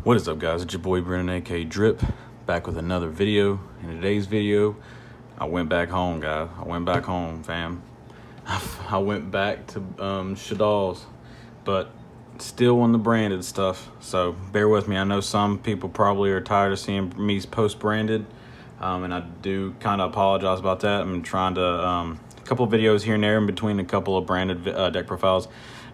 What is up, guys? It's your boy Brennan, aka Drip, back with another video. In today's video, I went back home, guys. I went back home, fam. I went back to Shaddoll's, but still on the branded stuff. So bear with me. I know some people probably are tired of seeing me post-branded, and I do kind of apologize about that. I'm trying to a couple of videos here and there in between a couple of branded deck profiles,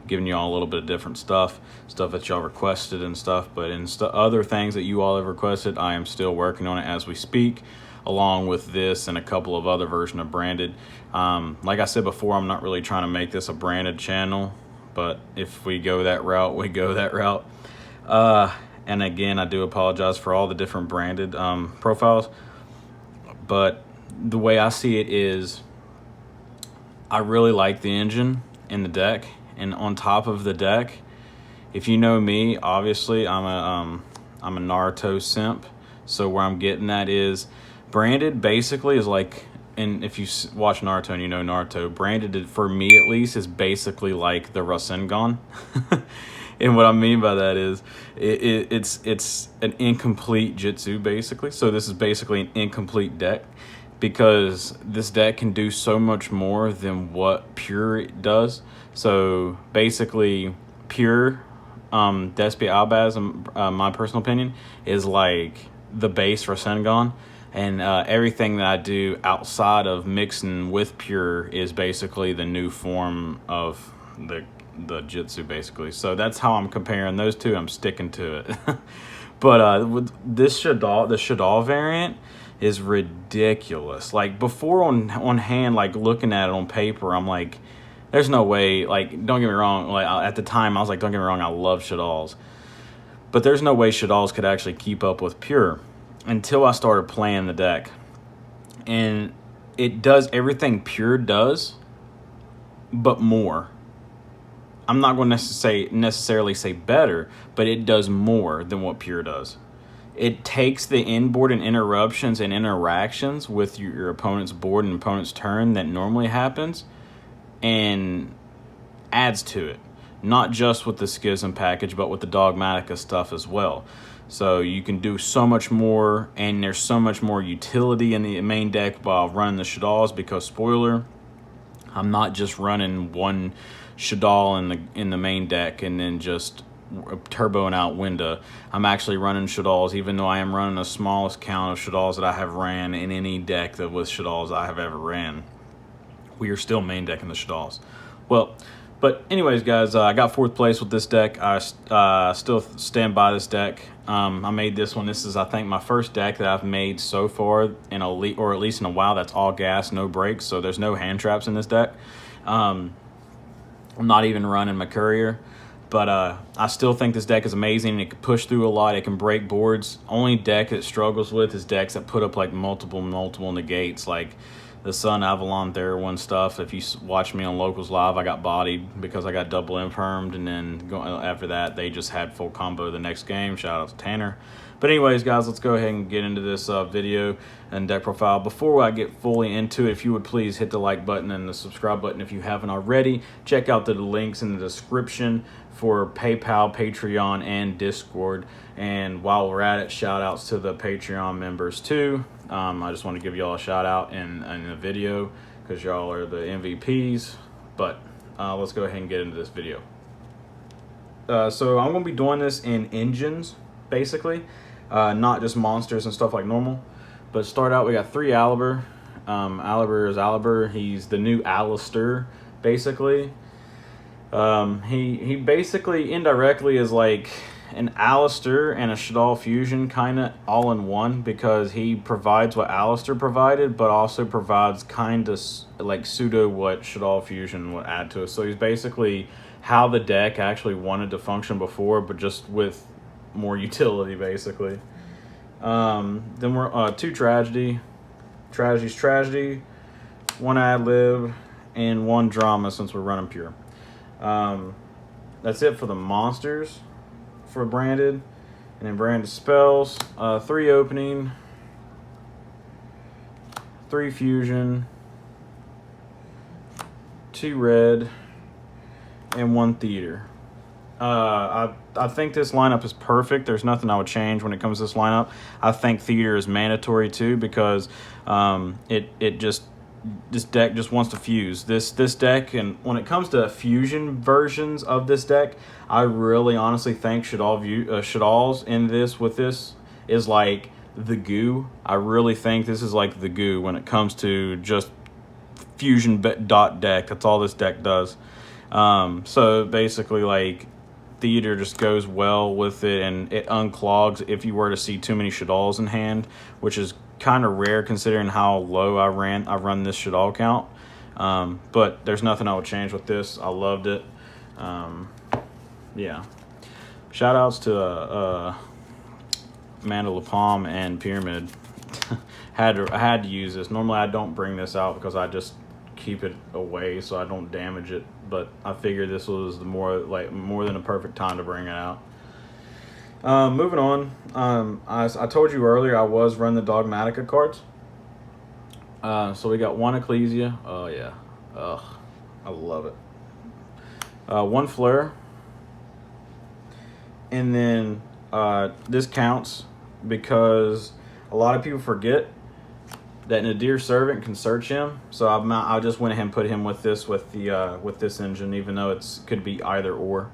giving you all a little bit of different stuff that y'all requested and stuff. But in other things that you all have requested, I am still working on it as we speak, along with this and a couple of other versions of branded. Like I said before, I'm not really trying to make this a branded channel, but if we go that route, we go that route. And again, I do apologize for all the different branded profiles, but the way I see it is I really like the engine in the deck. And on top of the deck, if you know me, obviously I'm a Naruto simp. So where I'm getting at is branded basically is like, and if you watch Naruto and you know Naruto, branded for me at least is basically like the Rasengan. And what I mean by that is it's an incomplete Jitsu basically. So this is basically an incomplete deck, because this deck can do so much more than what pure does. So basically pure Despia Albaz, my personal opinion, is like the base Rasengan, and everything that I do outside of mixing with pure is basically the new form of the Jitsu basically. So that's how I'm comparing those two. I'm sticking to it. But with this Shaddoll, the Shaddoll variant is ridiculous. Like before on hand, like looking at it on paper, I'm like, there's no way. Like, don't get me wrong, like at the time I was like, don't get me wrong, I love Shaddolls, but there's no way Shaddolls could actually keep up with pure until I started playing the deck. And it does everything pure does, but more. I'm not going to necessarily say better, but it does more than what pure does. It takes the inboard and interruptions and interactions with your opponent's board and opponent's turn that normally happens and adds to it. Not just with the Schism package, but with the Dogmatica stuff as well. So you can do so much more, and there's so much more utility in the main deck while running the Shaddolls, because spoiler, I'm not just running one Shaddoll in the main deck and then just turboing out Winda. I'm actually running Shaddolls, even though I am running the smallest count of Shaddolls that I have ran in any deck that with Shaddolls I have ever ran. We are still main decking the Shaddolls. Well, but anyways, guys, I got 4th place with this deck. I still stand by this deck. I made this one. This is, I think, my first deck that I've made so far in a or at least in a while that's all gas, no breaks. So there's no hand traps in this deck. I'm not even running my courier. But I still think this deck is amazing. It can push through a lot. It can break boards. Only deck it struggles with is decks that put up like multiple negates, like the Sun Avalon Theron stuff. If you watch me on Locals Live, I got bodied because I got double infirmed, and then after that, they just had full combo the next game. Shout out to Tanner. But anyways, guys, let's go ahead and get into this video and deck profile. Before I get fully into it, if you would please hit the like button and the subscribe button if you haven't already. Check out the links in the description for PayPal, Patreon, and Discord. And while we're at it, shout outs to the Patreon members too. I just want to give y'all a shout out in the video because y'all are the MVPs. But let's go ahead and get into this video. So I'm going to be doing this in engines, basically. Not just monsters and stuff like normal. But start out, we got 3 Albaz. Albaz is Albaz. He's the new Alistair, basically. He basically indirectly is like an Alistair and a Shaddoll fusion kind of all in one, because he provides what Alistair provided, but also provides kind of like pseudo what Shaddoll fusion would add to it. So he's basically how the deck actually wanted to function before, but just with more utility basically. Then we're 2 Tragedy. Tragedy's Tragedy, 1 Ad Lib, and 1 Drama since we're running pure. That's it for the monsters for branded. And then branded spells, 3 opening, 3 fusion, 2 red, and 1 theater. I think this lineup is perfect. There's nothing I would change when it comes to this lineup. I think theater is mandatory too because this deck just wants to fuse. This deck, and when it comes to fusion versions of this deck, I really honestly think Shaddolls in this with this is like the goo. I really think this is like the goo when it comes to just fusion dot deck. That's all this deck does. So basically, like, theater just goes well with it, and it unclogs if you were to see too many Shaddolls in hand, which is kind of rare considering how low I run this Shaddoll count. But there's nothing I would change with this. I loved it. Yeah. Shout outs to Mandala Palm and Pyramid. I had to use this. Normally I don't bring this out because I just keep it away so I don't damage it, but I figured this was more than a perfect time to bring it out. Moving on, I told you earlier I was running the Dogmatica cards. So we got one Ecclesia. Oh yeah, I love it. One Flare, and then this counts because a lot of people forget that Nadir Servant can search him. So I just went ahead and put him with this engine, even though it could be either or.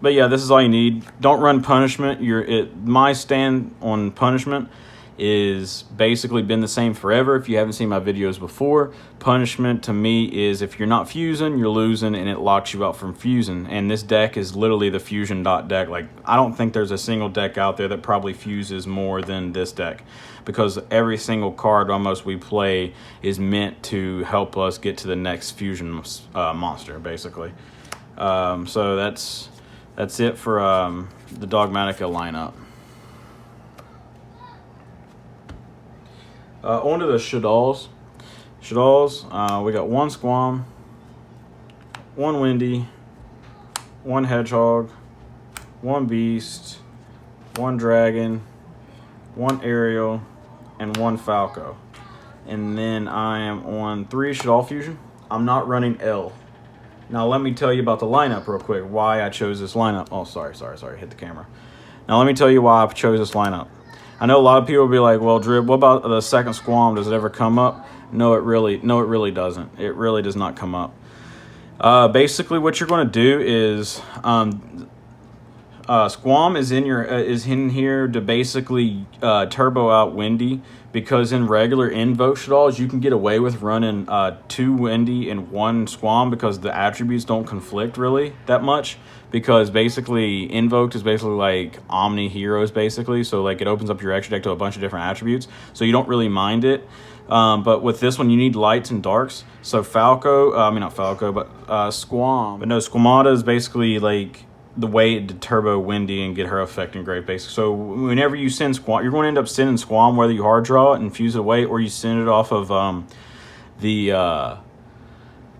But yeah, this is all you need. Don't run punishment. My stand on punishment is basically been the same forever. If you haven't seen my videos before, punishment to me is if you're not fusing, you're losing, and it locks you out from fusing. And this deck is literally the fusion dot deck. Like, I don't think there's a single deck out there that probably fuses more than this deck, because every single card almost we play is meant to help us get to the next fusion monster, basically. So that's it for the Dogmatica lineup. On to the Shaddolls. We got one Squam, one Windy, one Hedgehog, one Beast, one Dragon, one Aerial, and one Falco. And then I am on 3 Shaddoll Fusion. I'm not running L. Now let me tell you about the lineup real quick, why I chose this lineup. Oh, sorry, hit the camera. Now let me tell you why I chose this lineup. I know a lot of people will be like, well, Drip, what about the second Squam? Does it ever come up? No, it really doesn't. It really does not come up. Basically, what you're going to do is Squam is in here to basically turbo out Windy, because in regular Invoke Shaddolls you can get away with running 2 Windy and 1 Squam because the attributes don't conflict really that much, because basically Invoked is basically like Omni Heroes basically, so like it opens up your extra deck to a bunch of different attributes, so you don't really mind it. But with this one you need lights and darks, so Squam. But no, Squamata is basically like the way to turbo Windy and get her effect in Grave Basic. So whenever you send Squam, you're going to end up sending Squam whether you hard draw it and fuse it away, or you send it off of the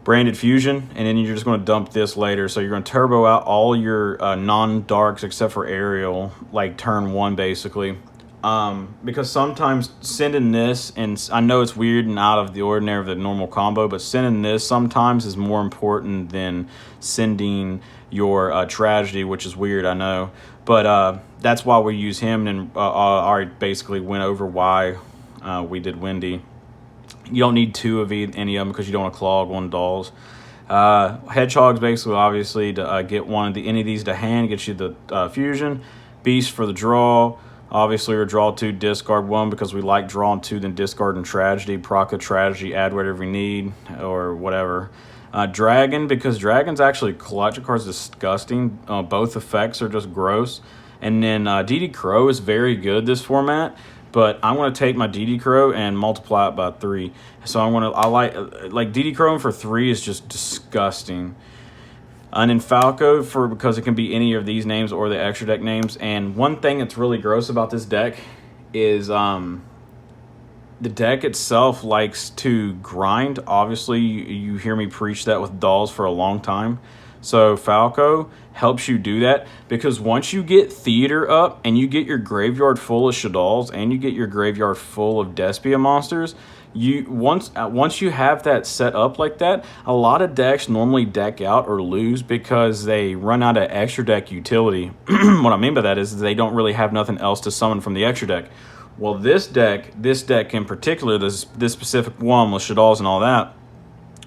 Branded Fusion, and then you're just going to dump this later. So you're going to turbo out all your non-darks except for Aerial, like turn 1 basically. Because sometimes sending this, and I know it's weird and out of the ordinary of the normal combo, but sending this sometimes is more important than sending your Tragedy, which is weird, I know. But that's why we use him, and I already basically went over why we did Windy. You don't need 2 of any of them because you don't want to clog 1 dolls. Hedgehog's basically obviously to get any of these to hand, get you the fusion. Beast for the draw. Obviously, we're draw 2, discard 1 because we like drawing 2, then discarding Tragedy, proc the Tragedy, add whatever we need, or whatever. Dragon, because Dragon's actually collection cards disgusting. Both effects are just gross. And then DD Crow is very good this format, but I'm going to take my DD Crow and multiply it by 3. So I like DD Crow for 3 is just disgusting. And then Falco because it can be any of these names or the extra deck names. And one thing that's really gross about this deck is the deck itself likes to grind. Obviously, you hear me preach that with dolls for a long time. So Falco helps you do that, because once you get Theater up and you get your graveyard full of Shaddolls and you get your graveyard full of Despia monsters, once you have that set up like that, a lot of decks normally deck out or lose because they run out of extra deck utility. What I mean by that is they don't really have nothing else to summon from the extra deck. Well, this deck in particular, this specific one with Shaddolls and all that,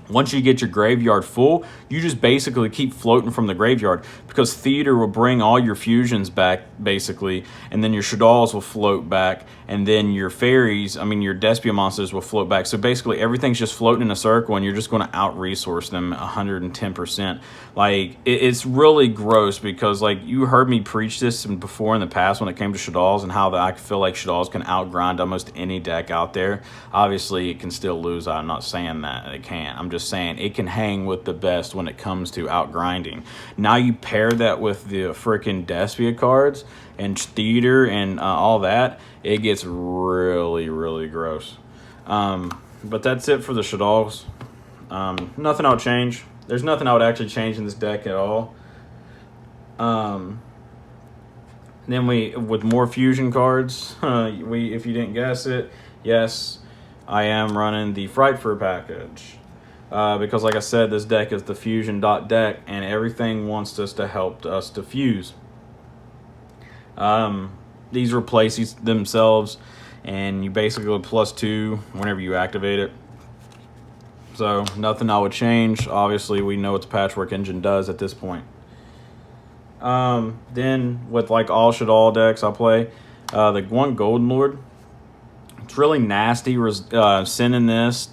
once you get your graveyard full, you just basically keep floating from the graveyard, because Theater will bring all your fusions back, basically, and then your Shaddolls will float back, and then your fairies, your Despia monsters will float back. So basically everything's just floating in a circle, and you're just going to out-resource them 110%. Like, it's really gross, because, like, you heard me preach this before in the past when it came to Shaddolls, and how I feel like Shaddolls can outgrind almost any deck out there. Obviously, it can still lose. I'm not saying that it can't. I'm just saying it can hang with the best when it comes to outgrinding. Now you pair that with the freaking Despia cards and Theater and all that, it gets really, really gross. But that's it for the Shaddolls. Nothing I would change. There's nothing I would actually change in this deck at all. Then with more fusion cards, if you didn't guess it, yes, I am running the Frightfur package. Because like I said, this deck is the fusion deck, and everything wants us to help us to fuse. These replace themselves, and you basically go +2 whenever you activate it. So nothing I would change. Obviously, we know what the Patchwork Engine does at this point. Then with like all Shaddoll decks I play, the one Golden Lord, it's really nasty sending this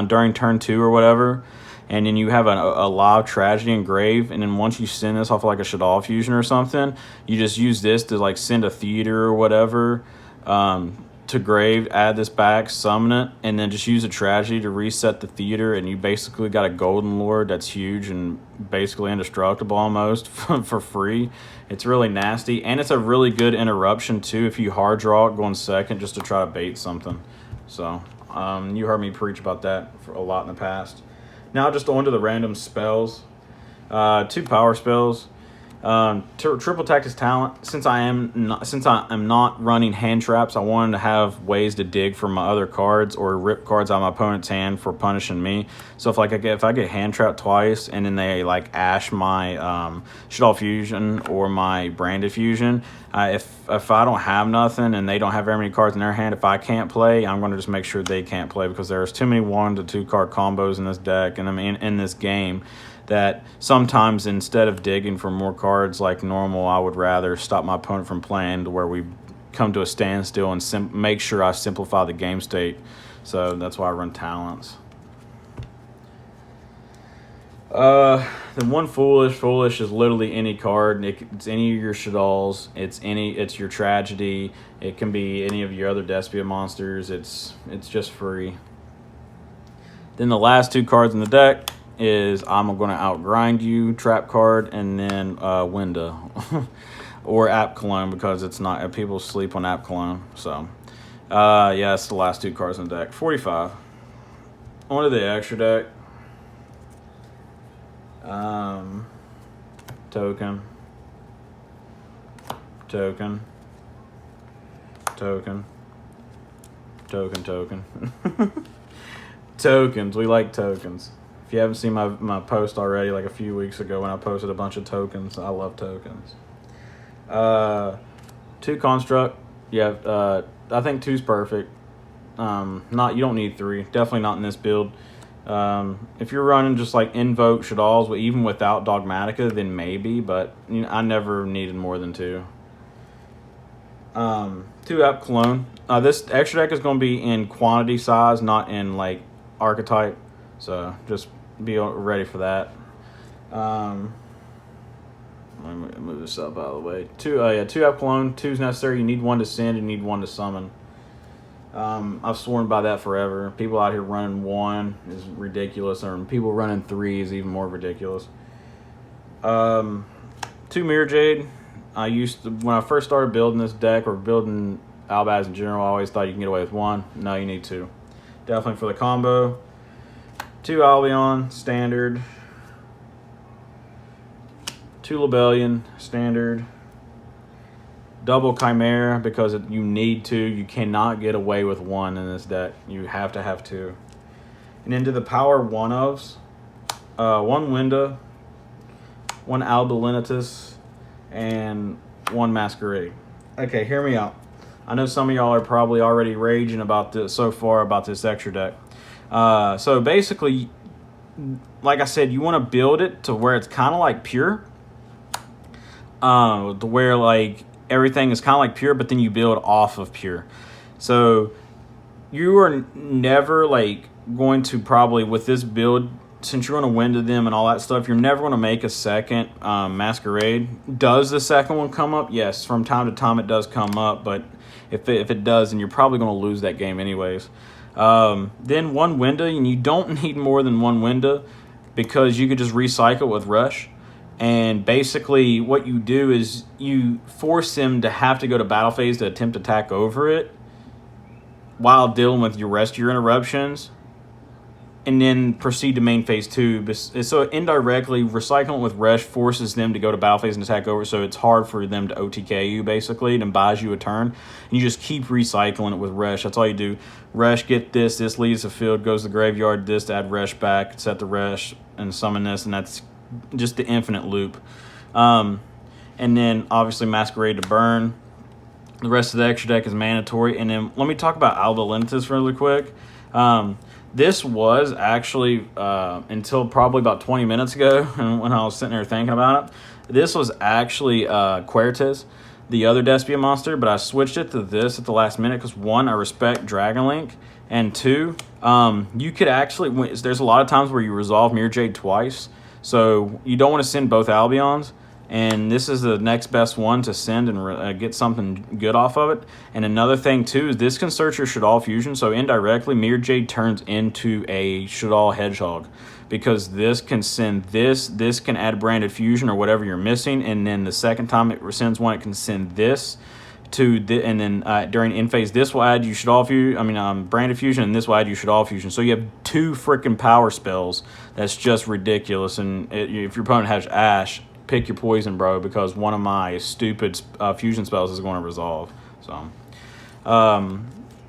during turn 2 or whatever, and then you have a live Tragedy and Grave, and then once you send this off like a Shaddoll fusion or something, you just use this to like send a Theater or whatever to Grave, add this back, summon it, and then just use a Tragedy to reset the Theater, and you basically got a Golden Lord that's huge and basically indestructible almost for free. It's really nasty, and it's a really good interruption too if you hard draw it going second just to try to bait something. So you heard me preach about that for a lot in the past. Now just on to the random spells. 2 power spells. Triple Tactics Talent. Since I am not running hand traps, I wanted to have ways to dig for my other cards or rip cards out of my opponent's hand for punishing me. So if I get hand trapped twice and then they like ash my Shaddoll fusion or my branded fusion, if I don't have nothing and they don't have very many cards in their hand, if I can't play, I'm going to just make sure they can't play, because there's too many 1 to 2 card combos in this deck, and in this game, that sometimes instead of digging for more cards like normal, I would rather stop my opponent from playing to where we come to a standstill and make sure I simplify the game state. So that's why I run talents. The one Foolish is literally any card. It's any of your Shaddolls. It's your Tragedy. It can be any of your other Despia monsters. It's just free. Then the last 2 cards in the deck is I'm going to outgrind you, trap card, and then Winda or App Cologne, because it's not, people sleep on App Cologne. So yeah, it's the last 2 cards in the deck. 45. On to the extra deck. Token. Tokens. We like tokens. If you haven't seen my post already, like a few weeks ago when I posted a bunch of tokens, I love tokens. 2 construct. Yeah, I think 2's perfect. You don't need 3. Definitely not in this build. If you're running just like Invoke Shaddolls, even without Dogmatica, then maybe, but I never needed more than 2. 2 App Cologne. This extra deck is going to be in quantity size, not in like archetype. So just be ready for that. Let me move this up out of the way. 2 App Cologne. 2's necessary. You need 1 to send, you need 1 to summon. I've sworn by that forever. People out here running 1 is ridiculous, or people running 3 is even more ridiculous. 2 Mirror Jade. When I first started building this deck or building Albaz in general, I always thought you can get away with 1. No, you need 2. Definitely for the combo. 2 Albion, standard. 2 Lebellion, standard. double Chimera because you need to. You cannot get away with one in this deck. You have to have two. And into the power one-ofs, one Winda, one Albaz, and one Masquerade. Okay, hear me out. I know some of y'all are probably already raging about this so far about this extra deck. So basically, like I said, you want to build it to where it's kind of like pure. To where like everything is kind of like pure, but then you build off of pure. So you are never like going to probably with this build, since you're going to win to them and all that stuff, you're never going to make a second Masquerade. Does the second one come up? Yes, from time to time it does come up, but if it does, then you're probably going to lose that game anyways. Then one Winda, and you don't need more than one Winda because you could just recycle with Rush. And basically what you do is you force him to have to go to battle phase to attempt to attack over it while dealing with your rest of your interruptions, and then proceed to main phase 2. So indirectly, recycling with Rush forces them to go to battle phase and attack over, so it's hard for them to OTK you, basically, and buys you a turn. And you just keep recycling it with Rush. That's all you do. Rush, get this leaves the field, goes to the graveyard, this to add Rush back, set the Rush, and summon this, and that's just the infinite loop. And then, obviously, Masquerade to burn. The rest of the extra deck is mandatory. And then, let me talk about Albaz really quick. This was actually, until probably about 20 minutes ago, when I was sitting there thinking about it, this was actually Quertes, the other Despia monster, but I switched it to this at the last minute because, one, I respect Dragon Link, and two, you could actually, there's a lot of times where you resolve Mirror Jade twice, so you don't want to send both Albions, and this is the next best one to send and get something good off of it. And another thing, too, is this can search your Shaddoll fusion, so indirectly, Mirror Jade turns into a Shaddoll Hedgehog, because this can send this can add Branded Fusion or whatever you're missing, and then the second time it sends one, it can send this to the, and then during in phase, this will add you Shaddoll Fusion, Branded Fusion, and this will add you Shaddoll Fusion. So you have two freaking power spells. That's just ridiculous. And if your opponent has Ash, pick your poison, bro, because one of my stupid fusion spells is going to resolve. So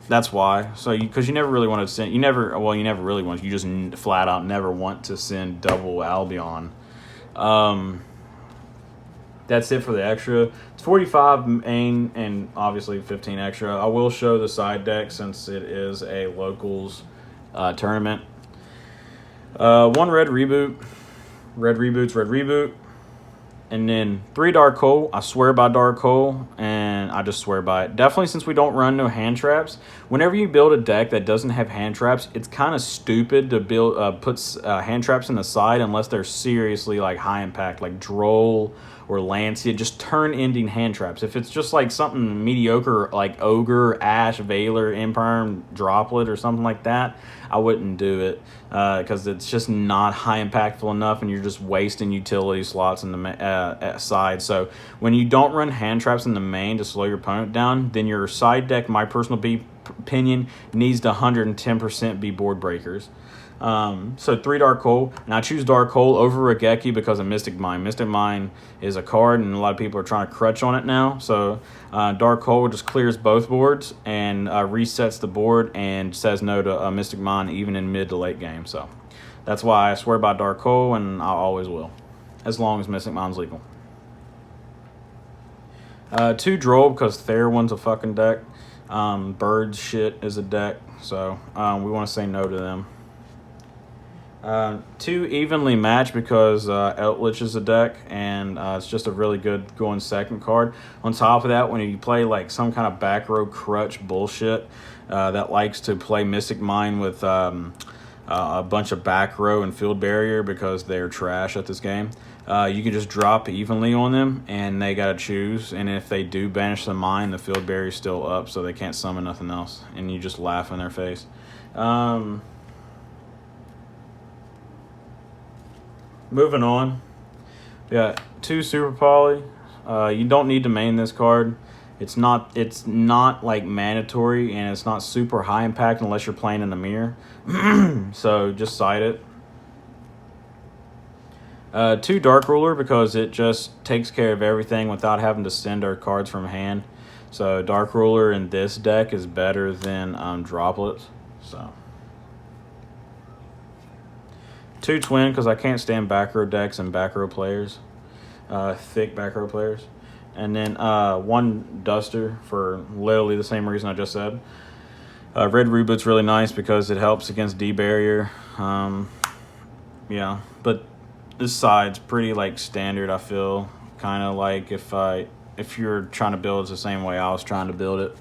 that's why. So because you never really want to send, you never really want, you just flat out never want to send double Albion. That's it for the extra. It's 45 main and obviously 15 extra. I will show the side deck since it is a locals tournament. One red reboot. Red reboot. And then 3 Dark Hole. I swear by Dark Hole, and I just swear by it. Definitely, since we don't run no hand traps, whenever you build a deck that doesn't have hand traps, it's kind of stupid to build put hand traps in the side unless they're seriously like high impact, like Droll or Lancia, just turn-ending hand traps. If it's just like something mediocre like Ogre, Ash, Veiler, Imperm, Droplet, or something like that, I wouldn't do it because it's just not high impactful enough, and you're just wasting utility slots in the side. So when you don't run hand traps in the main to slow your opponent down, then your side deck, my personal opinion, needs to 110% be board breakers. So 3 Dark Hole, and I choose Dark Hole over Regeki because of Mystic Mine. Mystic Mine is a card, and a lot of people are trying to crutch on it now. So Dark Hole just clears both boards and resets the board and says no to Mystic Mine even in mid to late game. So that's why I swear by Dark Hole, and I always will, as long as Mystic Mine's legal. 2 Droll because Therewin's a fucking deck. Bird shit is a deck, so we want to say no to them. 2 Evenly Matched because Eldritch is a deck, and it's just a really good going second card. On top of that, when you play like some kind of back row crutch bullshit that likes to play Mystic Mine with a bunch of back row and field barrier because they're trash at this game, you can just drop Evenly on them, and they gotta choose. And if they do banish the mine, the field barrier's still up, so they can't summon nothing else, and you just laugh in their face. Moving on, we got 2 Super Poly. You don't need to main this card. It's not like mandatory, and it's not super high impact unless you're playing in the mirror. So just side it. 2 Dark Ruler because it just takes care of everything without having to send our cards from hand. So Dark Ruler in this deck is better than Droplets. So 2 Twin because I can't stand back row decks and back row players, thick back row players. And then 1 Duster for literally the same reason I just said. Red Reboot's really nice because it helps against D-Barrier. Yeah, but this side's pretty like standard, I feel. Kind of like if you're trying to build it the same way I was trying to build it.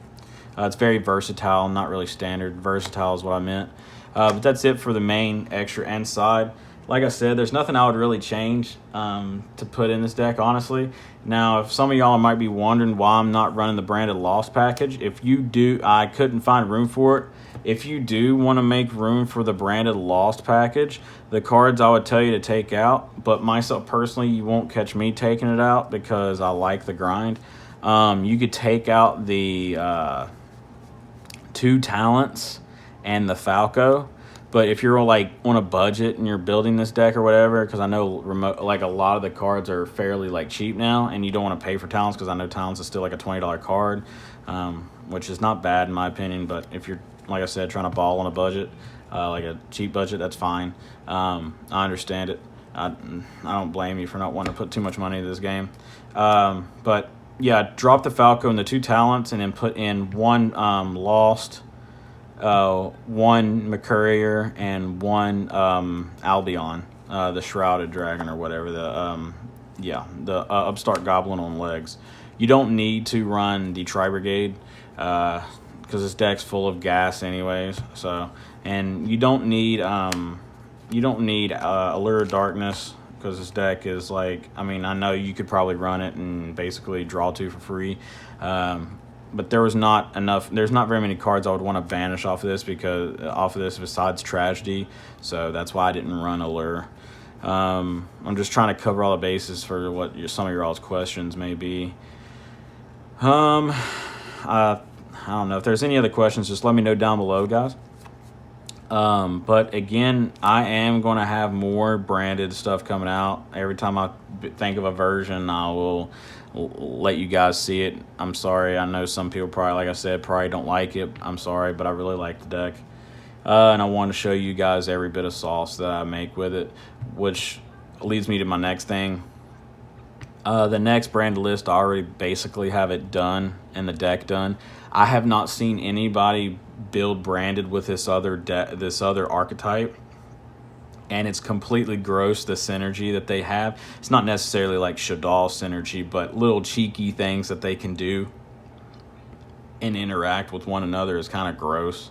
It's very versatile, not really standard. Versatile is what I meant. But that's it for the main, extra, and side. Like I said, there's nothing I would really change to put in this deck, honestly. Now, if some of y'all might be wondering why I'm not running the branded Lost package, if you do, I couldn't find room for it. If you do want to make room for the branded Lost package, the cards I would tell you to take out, but myself personally, you won't catch me taking it out because I like the grind. You could take out the 2 Talents and the Falco. But if you're like on a budget and you're building this deck or whatever, because I know like a lot of the cards are fairly like cheap now, and you don't want to pay for Talents because I know Talents is still like a $20 card, which is not bad in my opinion. But if you're, like I said, trying to ball on a budget, like a cheap budget, that's fine. I understand it. I don't blame you for not wanting to put too much money into this game. But yeah, drop the Falco and the 2 Talents, and then put in 1 Lost, 1 McCurrier, and 1 Albion, the Shrouded Dragon or whatever, the Upstart Goblin on legs. You don't need to run the Tri-Brigade because this deck's full of gas anyways. So, and you don't need Allure of Darkness because this deck is like, I mean, I know you could probably run it and basically draw 2 for free. But there's not very many cards I would want to banish off of this besides Tragedy. So that's why I didn't run Allure. I'm just trying to cover all the bases for what some of your all's questions may be. I don't know. If there's any other questions, just let me know down below, guys. But again, I am going to have more branded stuff coming out. Every time I think of a version, I will let you guys see it. I'm sorry. I know some people probably, like I said, probably don't like it. I'm sorry, but I really like the deck. And I want to show you guys every bit of sauce that I make with it, which leads me to my next thing. The next branded list, I already basically have it done and the deck done. I have not seen anybody build branded with this other archetype, and it's completely gross, the synergy that they have. It's not necessarily like Shaddoll synergy, but little cheeky things that they can do and interact with one another is kind of gross.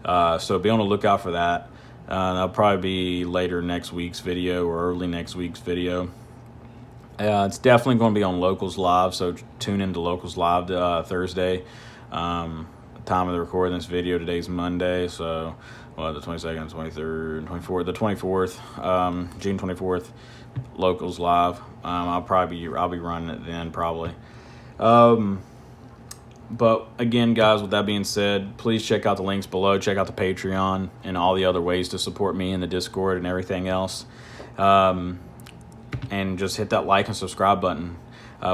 So be on the lookout for that. That'll probably be later next week's video or early next week's video. It's definitely going to be on Locals Live, so tune into Locals Live Thursday. Time of the recording this video, today's Monday, so the 22nd, 23rd, 24th, the 24th, June 24th, Locals Live. I'll be running it then probably. But again, guys, with that being said, please check out the links below. Check out the Patreon and all the other ways to support me in the Discord and everything else. And just hit that like and subscribe button.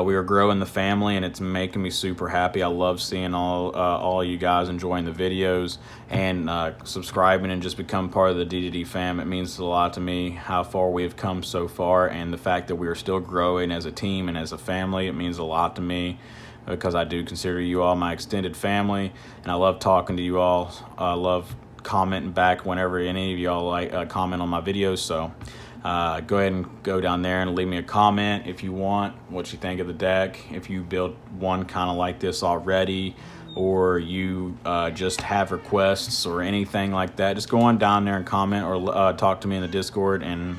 We are growing the family, and it's making me super happy. I love seeing all you guys enjoying the videos and subscribing and just become part of the DDD fam. It means a lot to me how far we have come so far, and the fact that we are still growing as a team and as a family. It means a lot to me because I do consider you all my extended family, and I love talking to you all. I love commenting back whenever any of y'all comment on my videos. So go ahead and go down there and leave me a comment if you want, what you think of the deck, if you built one kind of like this already, or you just have requests or anything like that. Just go on down there and comment, or talk to me in the Discord and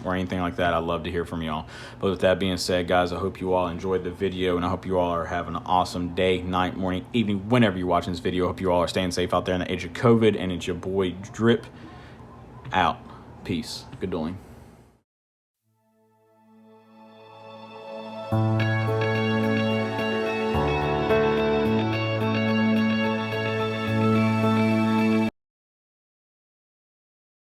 or anything like that. I'd love to hear from y'all. But with that being said, guys, I hope you all enjoyed the video, and I hope you all are having an awesome day, night, morning, evening, whenever you're watching this video. I hope you all are staying safe out there in the age of COVID, and it's your boy Drip out. Peace. Good doing.